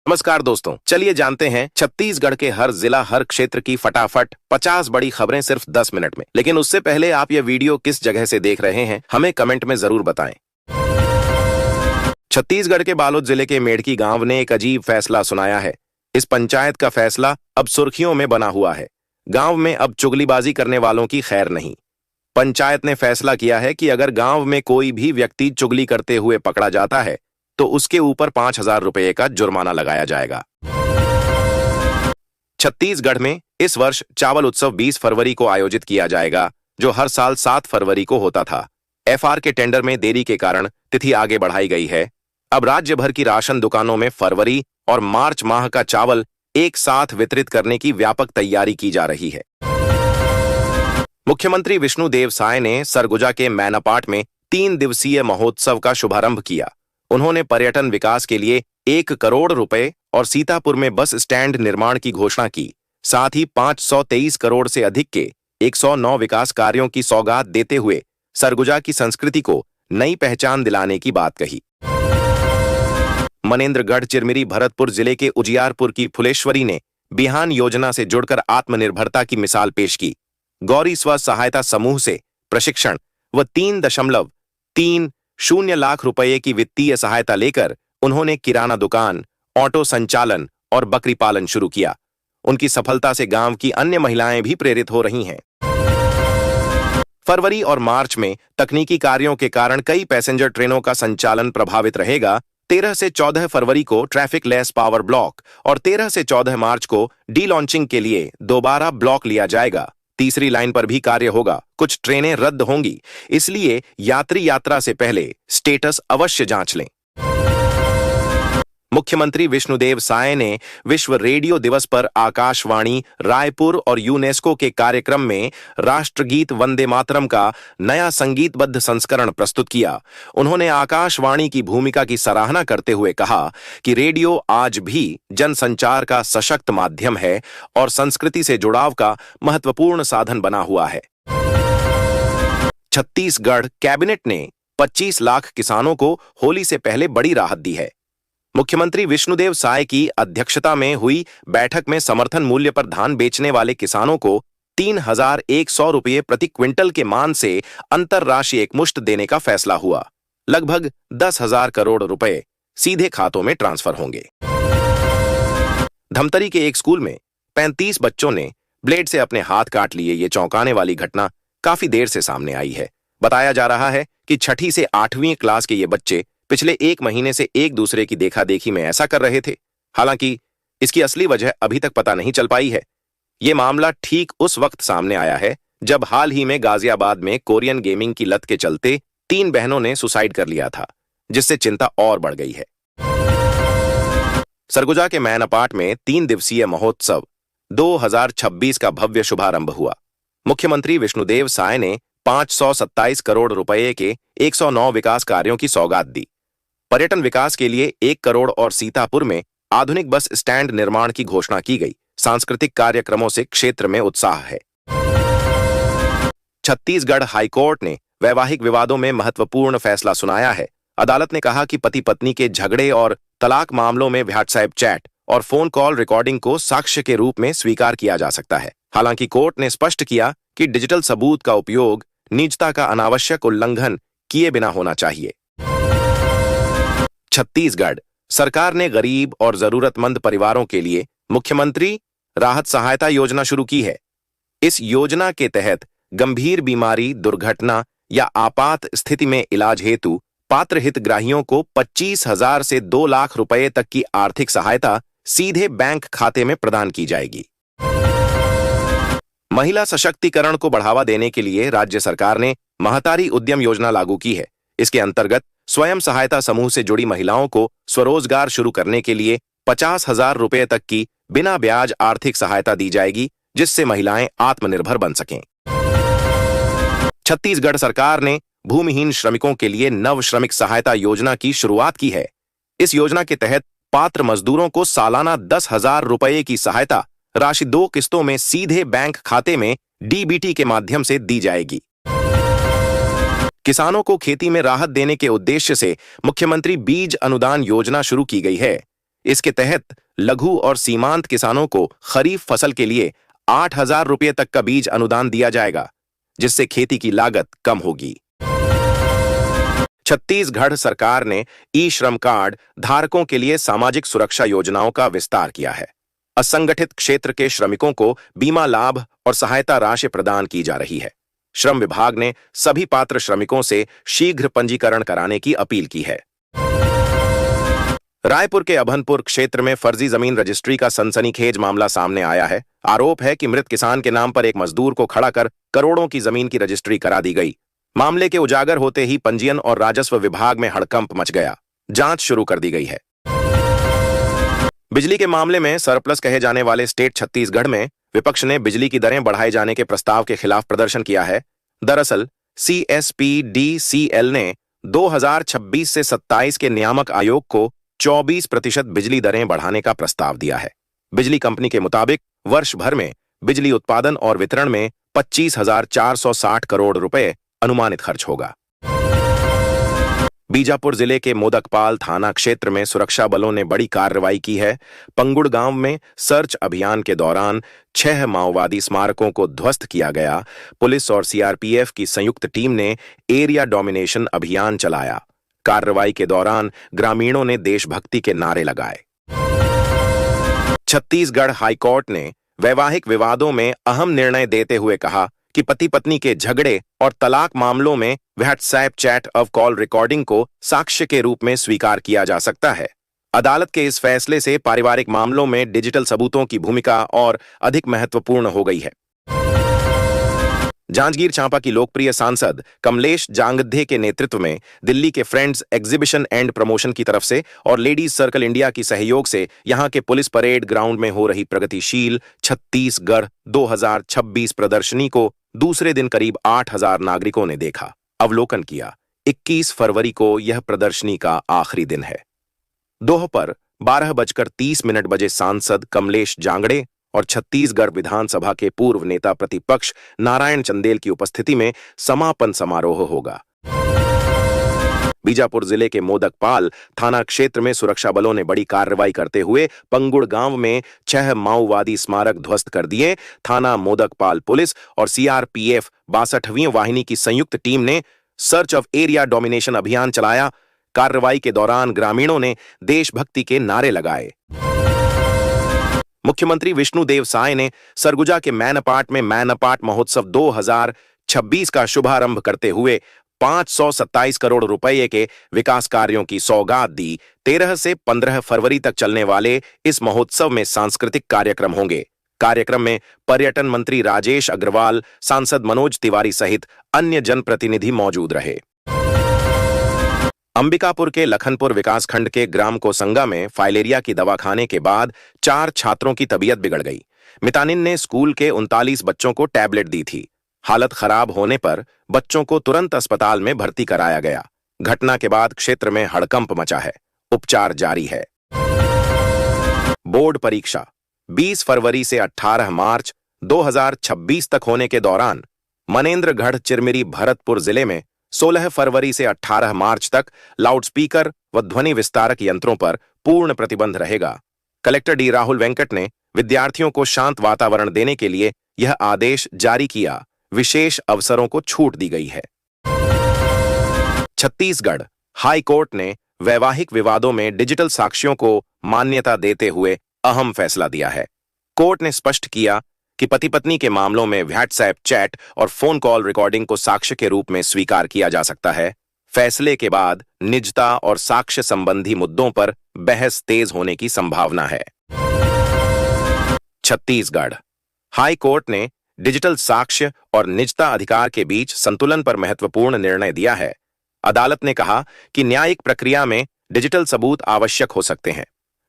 नमस्कार दोस्तों, चलिए जानते हैं छत्तीसगढ़ के हर जिला हर क्षेत्र की फटाफट 50 बड़ी खबरें सिर्फ 10 मिनट में। लेकिन उससे पहले आप ये वीडियो किस जगह से देख रहे हैं हमें कमेंट में जरूर बताएं। छत्तीसगढ़ के बालोद जिले के मेढ़की गांव ने एक अजीब फैसला सुनाया है। इस पंचायत का फैसला अब सुर्खियों में बना हुआ है। गांव में अब चुगलीबाजी करने वालों की खैर नहीं। पंचायत ने फैसला किया है कि अगर गांव में कोई भी व्यक्ति चुगली करते हुए पकड़ा जाता है तो उसके ऊपर 5,000 रुपये का जुर्माना लगाया जाएगा। छत्तीसगढ़ में इस वर्ष चावल उत्सव 20 फरवरी को आयोजित किया जाएगा, जो हर साल 7 फरवरी को होता था। एफआर के टेंडर में देरी के कारण तिथि आगे बढ़ाई गई है। अब राज्य भर की राशन दुकानों में फरवरी और मार्च माह का चावल एक साथ वितरित करने की व्यापक तैयारी की जा रही है। मुख्यमंत्री विष्णुदेव साय ने सरगुजा के मैनापाट में 3 दिवसीय महोत्सव का शुभारंभ किया। उन्होंने पर्यटन विकास के लिए 1 करोड़ रुपए और सीतापुर में बस स्टैंड निर्माण की घोषणा की। साथ ही 523 करोड़ से अधिक के 109 विकास कार्यों की सौगात देते हुए सरगुजा की संस्कृति को नई पहचान दिलाने की बात कही। मनेन्द्रगढ़ चिरमिरी भरतपुर जिले के उजियारपुर की फुलेश्वरी ने बिहान योजना से जुड़कर आत्मनिर्भरता की मिसाल पेश की। गौरी स्व सहायता समूह से प्रशिक्षण व 3.30 लाख रुपए की वित्तीय सहायता लेकर उन्होंने किराना दुकान, ऑटो संचालन और बकरी पालन शुरू किया। उनकी सफलता से गांव की अन्य महिलाएं भी प्रेरित हो रही हैं। फरवरी और मार्च में तकनीकी कार्यों के कारण कई पैसेंजर ट्रेनों का संचालन प्रभावित रहेगा। 13 से 14 फरवरी को ट्रैफिक लेस पावर ब्लॉक और 13 से 14 मार्च को डी लॉन्चिंग के लिए दोबारा ब्लॉक लिया जाएगा। तीसरी लाइन पर भी कार्य होगा। कुछ ट्रेनें रद्द होंगी, इसलिए यात्री यात्रा से पहले स्टेटस अवश्य जांच लें। मुख्यमंत्री विष्णुदेव साय ने विश्व रेडियो दिवस पर आकाशवाणी रायपुर और यूनेस्को के कार्यक्रम में राष्ट्रगीत वंदे मातरम का नया संगीतबद्ध संस्करण प्रस्तुत किया। उन्होंने आकाशवाणी की भूमिका की सराहना करते हुए कहा कि रेडियो आज भी जनसंचार का सशक्त माध्यम है और संस्कृति से जुड़ाव का महत्वपूर्ण साधन बना हुआ है। छत्तीसगढ़ कैबिनेट ने 25 लाख किसानों को होली से पहले बड़ी राहत दी है। मुख्यमंत्री विष्णुदेव साय की अध्यक्षता में हुई बैठक में समर्थन मूल्य पर धान बेचने वाले किसानों को 3,100 रुपये प्रति क्विंटल के मान से अंतर राशि एकमुश्त देने का फैसला हुआ। लगभग 10,000 करोड़ रुपए सीधे खातों में ट्रांसफर होंगे। धमतरी के एक स्कूल में 35 बच्चों ने ब्लेड से अपने हाथ काट लिए। ये चौंकाने वाली घटना काफी देर से सामने आई है। बताया जा रहा है कि 6ठी से 8वीं क्लास के ये बच्चे पिछले 1 महीने से एक दूसरे की देखा देखी में ऐसा कर रहे थे। हालांकि इसकी असली वजह अभी तक पता नहीं चल पाई है। ये मामला ठीक उस वक्त सामने आया है जब हाल ही में गाजियाबाद में कोरियन गेमिंग की लत के चलते 3 बहनों ने सुसाइड कर लिया था, जिससे चिंता और बढ़ गई है। सरगुजा के मैनापाट में 3 दिवसीय महोत्सव 2026 का भव्य शुभारंभ हुआ। मुख्यमंत्री विष्णुदेव साय ने 527 करोड़ रुपए के 109 विकास कार्यों की सौगात दी। पर्यटन विकास के लिए 1 करोड़ और सीतापुर में आधुनिक बस स्टैंड निर्माण की घोषणा की गई। सांस्कृतिक कार्यक्रमों से क्षेत्र में उत्साह है। छत्तीसगढ़ हाईकोर्ट ने वैवाहिक विवादों में महत्वपूर्ण फैसला सुनाया है। अदालत ने कहा कि पति पत्नी के झगड़े और तलाक मामलों में व्हाट्सएप चैट और फोन कॉल रिकॉर्डिंग को साक्ष्य के रूप में स्वीकार किया जा सकता है। हालांकि कोर्ट ने स्पष्ट किया कि डिजिटल सबूत का उपयोग निजता का अनावश्यक उल्लंघन किए बिना होना चाहिए। छत्तीसगढ़ सरकार ने गरीब और जरूरतमंद परिवारों के लिए मुख्यमंत्री राहत सहायता योजना शुरू की है। इस योजना के तहत गंभीर बीमारी, दुर्घटना या आपात स्थिति में इलाज हेतु पात्र हितग्राहियों को 25,000 से 2 लाख रुपए तक की आर्थिक सहायता सीधे बैंक खाते में प्रदान की जाएगी। महिला सशक्तिकरण को बढ़ावा देने के लिए राज्य सरकार ने महतारी उद्यम योजना लागू की है। इसके अंतर्गत स्वयं सहायता समूह से जुड़ी महिलाओं को स्वरोजगार शुरू करने के लिए 50,000 रुपए तक की बिना ब्याज आर्थिक सहायता दी जाएगी, जिससे महिलाएं आत्मनिर्भर बन सकें। छत्तीसगढ़ सरकार ने भूमिहीन श्रमिकों के लिए नव श्रमिक सहायता योजना की शुरुआत की है। इस योजना के तहत पात्र मजदूरों को सालाना 10,000 रुपए की सहायता राशि 2 किस्तों में सीधे बैंक खाते में डीबीटी के माध्यम से दी जाएगी। किसानों को खेती में राहत देने के उद्देश्य से मुख्यमंत्री बीज अनुदान योजना शुरू की गई है। इसके तहत लघु और सीमांत किसानों को खरीफ फसल के लिए 8,000 रुपये तक का बीज अनुदान दिया जाएगा, जिससे खेती की लागत कम होगी। छत्तीसगढ़ सरकार ने ई श्रम कार्ड धारकों के लिए सामाजिक सुरक्षा योजनाओं का विस्तार किया है। असंगठित क्षेत्र के श्रमिकों को बीमा लाभ और सहायता राशि प्रदान की जा रही है। श्रम विभाग ने सभी पात्र श्रमिकों से शीघ्र पंजीकरण कराने की अपील की है। रायपुर के अभनपुर क्षेत्र में फर्जी जमीन रजिस्ट्री का सनसनीखेज मामला सामने आया है। आरोप है कि मृत किसान के नाम पर एक मजदूर को खड़ा कर करोड़ों की जमीन की रजिस्ट्री करा दी गई। मामले के उजागर होते ही पंजीयन और राजस्व विभाग में हड़कंप मच गया। जांच शुरू कर दी गई है। बिजली के मामले में सरप्लस कहे जाने वाले स्टेट छत्तीसगढ़ में विपक्ष ने बिजली की दरें बढ़ाए जाने के प्रस्ताव के खिलाफ प्रदर्शन किया है। दरअसल CSPDCL ने 2026 से 27 के नियामक आयोग को 24% बिजली दरें बढ़ाने का प्रस्ताव दिया है। बिजली कंपनी के मुताबिक वर्ष भर में बिजली उत्पादन और वितरण में 25,460 करोड़ रुपए अनुमानित खर्च होगा। बीजापुर जिले के मोदकपाल थाना क्षेत्र में सुरक्षा बलों ने बड़ी कार्रवाई की है। पंगुड़ गांव में सर्च अभियान के दौरान 6 माओवादी स्मारकों को ध्वस्त किया गया। पुलिस और CRPF की संयुक्त टीम ने एरिया डोमिनेशन अभियान चलाया। कार्रवाई के दौरान ग्रामीणों ने देशभक्ति के नारे लगाए। छत्तीसगढ़ हाईकोर्ट ने वैवाहिक विवादों में अहम निर्णय देते हुए कहा कि पति पत्नी के झगड़े और तलाक मामलों में WhatsApp chat off call recording को साक्ष्य के रूप में स्वीकार किया जा सकता है। अदालत के इस फैसले से पारिवारिक मामलों में डिजिटल सबूतों की भूमिका और अधिक महत्वपूर्ण हो गई है। जांजगीर चांपा की लोकप्रिय सांसद कमलेश जांगद्धे के नेतृत्व में दिल्ली के फ्रेंड्स एग्जीबिशन एंड प्रमोशन की तरफ से और लेडीज सर्कल इंडिया की सहयोग से यहां के पुलिस परेड ग्राउंड में हो रही प्रगतिशील छत्तीसगढ़ 2026 प्रदर्शनी को दूसरे दिन करीब 8,000 नागरिकों ने देखा, अवलोकन किया। 21 फरवरी को यह प्रदर्शनी का आखिरी दिन है। दोपहर 12:30 बजे सांसद कमलेश जांगड़े और छत्तीसगढ़ विधानसभा के पूर्व नेता प्रतिपक्ष नारायण चंदेल की उपस्थिति में समापन समारोह होगा। बीजापुर जिले के मोदकपाल थाना क्षेत्र में सुरक्षा बलों ने बड़ी कार्रवाई करते हुए पंगुड़ गांव में 6 माओवादी स्मारक ध्वस्त कर दिए। थाना मोदकपाल पुलिस और CRPF 62वीं वाहिनी की संयुक्त टीम ने सर्च ऑफ एरिया डोमिनेशन अभियान चलाया। कार्रवाई के दौरान ग्रामीणों ने देशभक्ति के नारे लगाए। मुख्यमंत्री विष्णुदेव साय ने सरगुजा के मैनपाट में मैनपाट महोत्सव 2026 का शुभारंभ करते हुए 527 करोड़ रुपए के विकास कार्यों की सौगात दी। 13 से 15 फरवरी तक चलने वाले इस महोत्सव में सांस्कृतिक कार्यक्रम होंगे। कार्यक्रम में पर्यटन मंत्री राजेश अग्रवाल, सांसद मनोज तिवारी सहित अन्य जनप्रतिनिधि मौजूद रहे। अंबिकापुर के लखनपुर विकासखंड के ग्राम कोसंगा में फाइलेरिया की दवा खाने के बाद 4 छात्रों की तबीयत बिगड़ गई। मितानिन ने स्कूल के 39 बच्चों को टैबलेट दी थी। हालत खराब होने पर बच्चों को तुरंत अस्पताल में भर्ती कराया गया। घटना के बाद क्षेत्र में हड़कंप मचा है। उपचार जारी है। बोर्ड परीक्षा 20 फरवरी से 18 मार्च 2026 तक होने के दौरान मनेन्द्रगढ़ चिरमिरी भरतपुर जिले में 16 फरवरी से 18 मार्च तक लाउडस्पीकर व ध्वनि विस्तारक यंत्रों पर पूर्ण प्रतिबंध रहेगा। कलेक्टर डी राहुल वेंकट ने विद्यार्थियों को शांत वातावरण देने के लिए यह आदेश जारी किया। विशेष अवसरों को छूट दी गई है। छत्तीसगढ़ हाई कोर्ट ने वैवाहिक विवादों में डिजिटल साक्ष्यों को मान्यता देते हुए अहम फैसला दिया है। कोर्ट ने स्पष्ट किया कि पति पत्नी के मामलों में व्हाट्सएप चैट और फोन कॉल रिकॉर्डिंग को साक्ष्य के रूप में स्वीकार किया जा सकता है। फैसले के बाद निजता और साक्ष्य संबंधी मुद्दों पर बहस तेज होने की संभावना है। छत्तीसगढ़ हाई कोर्ट ने डिजिटल साक्ष्य और निजता अधिकार के बीच संतुलन पर महत्वपूर्ण निर्णय दिया है। अदालत ने कहा कि न्यायिक प्रक्रिया में डिजिटल सबूत आवश्यक हो सकते हैं,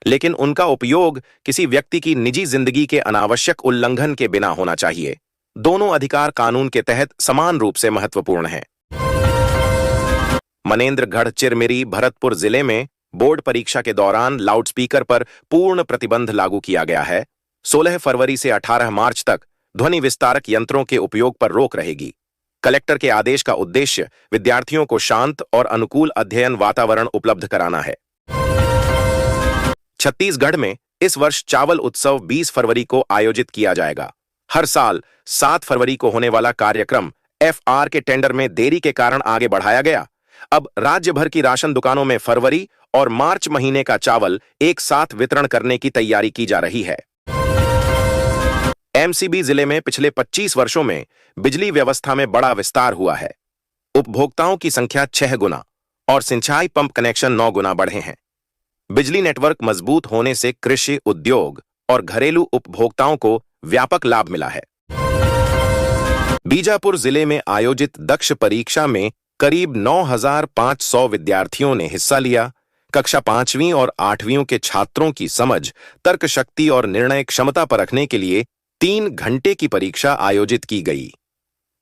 लेकिन उनका उपयोग किसी व्यक्ति की निजी जिंदगी के अनावश्यक उल्लंघन के बिना होना चाहिए। दोनों अधिकार कानून के तहत समान रूप से महत्वपूर्ण हैं। मनेन्द्रगढ़ चिरमिरी भरतपुर जिले में बोर्ड परीक्षा के दौरान लाउडस्पीकर पर पूर्ण प्रतिबंध लागू किया गया है। 16 फरवरी से 18 मार्च तक ध्वनि विस्तारक यंत्रों के उपयोग पर रोक रहेगी। कलेक्टर के आदेश का उद्देश्य विद्यार्थियों को शांत और अनुकूल अध्ययन वातावरण उपलब्ध कराना है। छत्तीसगढ़ में इस वर्ष चावल उत्सव 20 फरवरी को आयोजित किया जाएगा। हर साल 7 फरवरी को होने वाला कार्यक्रम एफआर के टेंडर में देरी के कारण आगे बढ़ाया गया। अब राज्य भर की राशन दुकानों में फरवरी और मार्च महीने का चावल एक साथ वितरण करने की तैयारी की जा रही है। एमसीबी जिले में पिछले 25 वर्षों में बिजली व्यवस्था में बड़ा विस्तार हुआ है। उपभोक्ताओं की संख्या 6 गुना और सिंचाई पंप कनेक्शन 9 गुना बढ़े हैं। बिजली नेटवर्क मजबूत होने से कृषि, उद्योग और घरेलू उपभोक्ताओं को व्यापक लाभ मिला है। बीजापुर जिले में आयोजित दक्ष परीक्षा में करीब 9,500 विद्यार्थियों ने हिस्सा लिया। कक्षा 5वीं और 8वीं के छात्रों की समझ, तर्क शक्ति और निर्णय क्षमता परखने के लिए 3 घंटे की परीक्षा आयोजित की गई।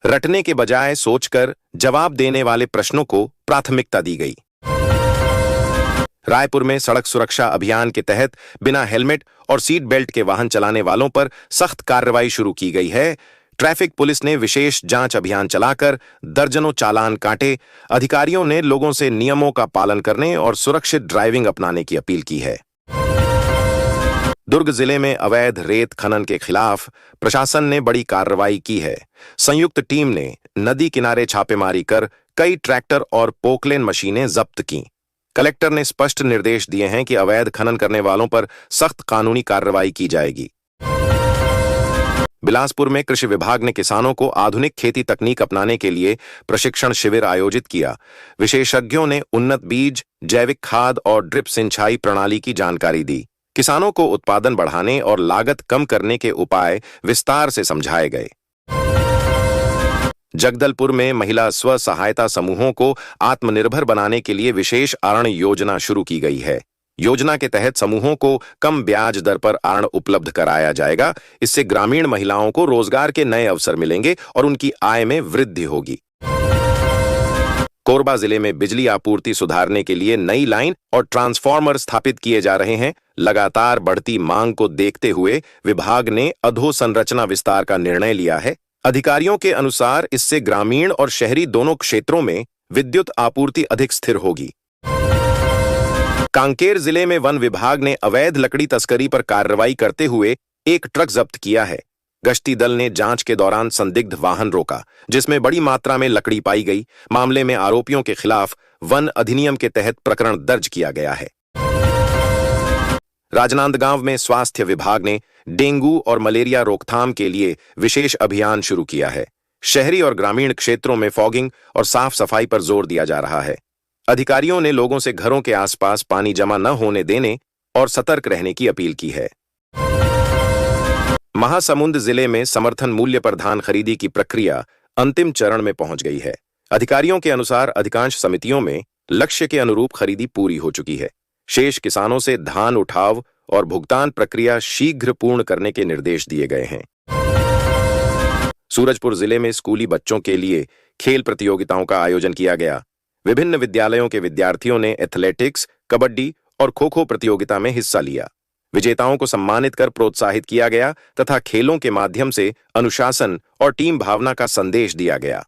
रटने के बजाय सोचकर जवाब देने वाले प्रश्नों को प्राथमिकता दी गई। रायपुर में सड़क सुरक्षा अभियान के तहत बिना हेलमेट और सीट बेल्ट के वाहन चलाने वालों पर सख्त कार्रवाई शुरू की गई है। ट्रैफिक पुलिस ने विशेष जांच अभियान चलाकर दर्जनों चालान काटे। अधिकारियों ने लोगों से नियमों का पालन करने और सुरक्षित ड्राइविंग अपनाने की अपील की है। दुर्ग जिले में अवैध रेत खनन के खिलाफ प्रशासन ने बड़ी कार्रवाई की है। संयुक्त टीम ने नदी किनारे छापेमारी कर कई ट्रैक्टर और पोकलेन मशीनें जब्त की। कलेक्टर ने स्पष्ट निर्देश दिए हैं कि अवैध खनन करने वालों पर सख्त कानूनी कार्रवाई की जाएगी। बिलासपुर में कृषि विभाग ने किसानों को आधुनिक खेती तकनीक अपनाने के लिए प्रशिक्षण शिविर आयोजित किया। विशेषज्ञों ने उन्नत बीज, जैविक खाद और ड्रिप सिंचाई प्रणाली की जानकारी दी। किसानों को उत्पादन बढ़ाने और लागत कम करने के उपाय विस्तार से समझाए गए। जगदलपुर में महिला स्व सहायता समूहों को आत्मनिर्भर बनाने के लिए विशेष ऋण योजना शुरू की गई है। योजना के तहत समूहों को कम ब्याज दर पर ऋण उपलब्ध कराया जाएगा। इससे ग्रामीण महिलाओं को रोजगार के नए अवसर मिलेंगे और उनकी आय में वृद्धि होगी। कोरबा जिले में बिजली आपूर्ति सुधारने के लिए नई लाइन और ट्रांसफार्मर स्थापित किए जा रहे हैं। लगातार बढ़ती मांग को देखते हुए विभाग ने अधोसंरचना विस्तार का निर्णय लिया है। अधिकारियों के अनुसार इससे ग्रामीण और शहरी दोनों क्षेत्रों में विद्युत आपूर्ति अधिक स्थिर होगी। कांकेर जिले में वन विभाग ने अवैध लकड़ी तस्करी पर कार्रवाई करते हुए एक ट्रक जब्त किया है। गश्ती दल ने जांच के दौरान संदिग्ध वाहन रोका, जिसमें बड़ी मात्रा में लकड़ी पाई गई। मामले में आरोपियों के खिलाफ वन अधिनियम के तहत प्रकरण दर्ज किया गया है। राजनांदगांव में स्वास्थ्य विभाग ने डेंगू और मलेरिया रोकथाम के लिए विशेष अभियान शुरू किया है। शहरी और ग्रामीण क्षेत्रों में फॉगिंग और साफ सफाई पर जोर दिया जा रहा है। अधिकारियों ने लोगों से घरों के आसपास पानी जमा न होने देने और सतर्क रहने की अपील की है। महासमुंद जिले में समर्थन मूल्य पर धान खरीदी की प्रक्रिया अंतिम चरण में पहुंच गई है। अधिकारियों के अनुसार अधिकांश समितियों में लक्ष्य के अनुरूप खरीदी पूरी हो चुकी है। शेष किसानों से धान उठाव और भुगतान प्रक्रिया शीघ्र पूर्ण करने के निर्देश दिए गए हैं। सूरजपुर जिले में स्कूली बच्चों के लिए खेल प्रतियोगिताओं का आयोजन किया गया। विभिन्न विद्यालयों के विद्यार्थियों ने एथलेटिक्स, कबड्डी और खो-खो प्रतियोगिता में हिस्सा लिया। विजेताओं को सम्मानित कर प्रोत्साहित किया गया तथा खेलों के माध्यम से अनुशासन और टीम भावना का संदेश दिया गया।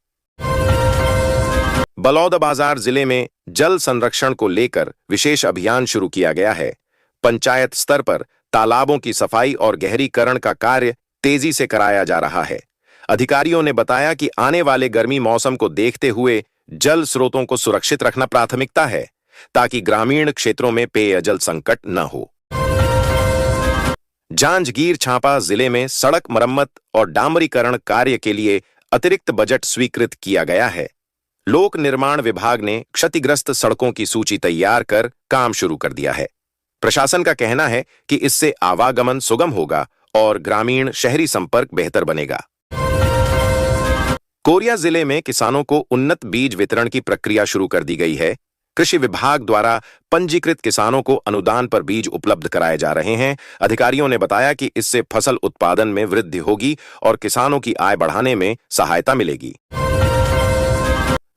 बलौदाबाजार जिले में जल संरक्षण को लेकर विशेष अभियान शुरू किया गया है। पंचायत स्तर पर तालाबों की सफाई और गहरीकरण का कार्य तेजी से कराया जा रहा है। अधिकारियों ने बताया कि आने वाले गर्मी मौसम को देखते हुए जल स्रोतों को सुरक्षित रखना प्राथमिकता है, ताकि ग्रामीण क्षेत्रों में पेयजल संकट न हो। जांजगीर चांपा जिले में सड़क मरम्मत और डामरीकरण कार्य के लिए अतिरिक्त बजट स्वीकृत किया गया है। लोक निर्माण विभाग ने क्षतिग्रस्त सड़कों की सूची तैयार कर काम शुरू कर दिया है। प्रशासन का कहना है कि इससे आवागमन सुगम होगा और ग्रामीण शहरी संपर्क बेहतर बनेगा। कोरिया जिले में किसानों को उन्नत बीज वितरण की प्रक्रिया शुरू कर दी गई है। कृषि विभाग द्वारा पंजीकृत किसानों को अनुदान पर बीज उपलब्ध कराए जा रहे हैं। अधिकारियों ने बताया कि इससे फसल उत्पादन में वृद्धि होगी और किसानों की आय बढ़ाने में सहायता मिलेगी।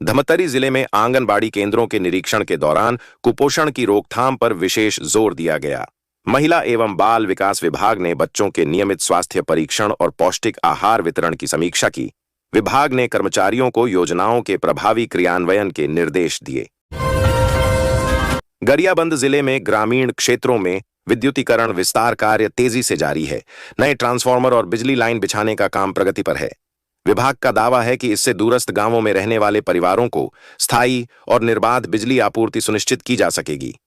धमतरी जिले में आंगनबाड़ी केंद्रों के निरीक्षण के दौरान कुपोषण की रोकथाम पर विशेष जोर दिया गया। महिला एवं बाल विकास विभाग ने बच्चों के नियमित स्वास्थ्य परीक्षण और पौष्टिक आहार वितरण की समीक्षा की। विभाग ने कर्मचारियों को योजनाओं के प्रभावी क्रियान्वयन के निर्देश दिए। गरियाबंद जिले में ग्रामीण क्षेत्रों में विद्युतीकरण विस्तार कार्य तेजी से जारी है। नए ट्रांसफार्मर और बिजली लाइन बिछाने का काम प्रगति पर है। विभाग का दावा है कि इससे दूरस्थ गांवों में रहने वाले परिवारों को स्थायी और निर्बाध बिजली आपूर्ति सुनिश्चित की जा सकेगी।